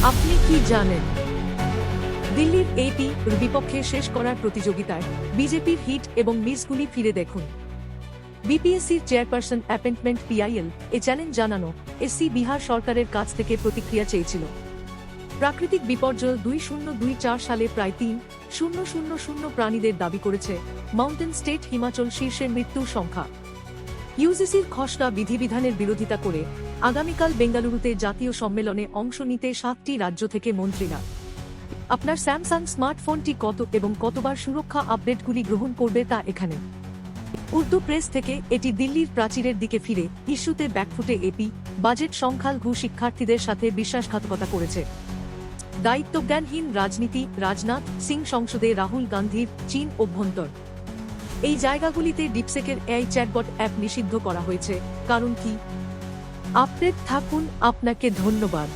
আপনি কি জানেন? দিল্লির এপির বিপক্ষে শেষ করার প্রতিযোগিতায় বিজেপির হিট এবং মিসগুলি ফিরে দেখুন। বিপিএসসির চেয়ারপারসন অ্যাপয়েন্টমেন্ট পিআইএল এ চ্যালেঞ্জ জানানো এসসি বিহার সরকারের কাছ থেকে প্রতিক্রিয়া চেয়েছিল। প্রাকৃতিক বিপর্যয় 2024 সালে প্রায় 3,000 প্রাণীদের দাবি করেছে মাউন্টেন স্টেট হিমাচল শীর্ষে মৃত্যুর সংখ্যা। ইউজিসির খসড়া বিধিবিধানের বিরোধিতা করে আগামীকাল বেঙ্গালুরুতে জাতীয় সম্মেলনে অংশ নিতে 7টি রাজ্য থেকে মন্ত্রীরা। আপনার স্যামসাং স্মার্টফোনটি কত এবং কতবার সুরক্ষা আপডেটগুলি গ্রহণ করবে তা এখানে। উর্দু প্রেস থেকে এটি দিল্লির প্রাচীরের দিকে ফিরে ইস্যুতে ব্যাকফুটে এপি, বাজেট সংখ্যালঘু শিক্ষার্থীদের সাথে বিশ্বাসঘাতকতা করেছে। দায়িত্বজ্ঞানহীন রাজনীতি, রাজনাথ সিং সংসদে রাহুল গান্ধীর চীন অভ্যন্তর। এই জায়গাগুলিতে ডিপসেকের এআই চ্যাটবট অ্যাপ নিষিদ্ধ করা হয়েছে। কারণ কি? আপডেট থাকুন। আপনাকে ধন্যবাদ।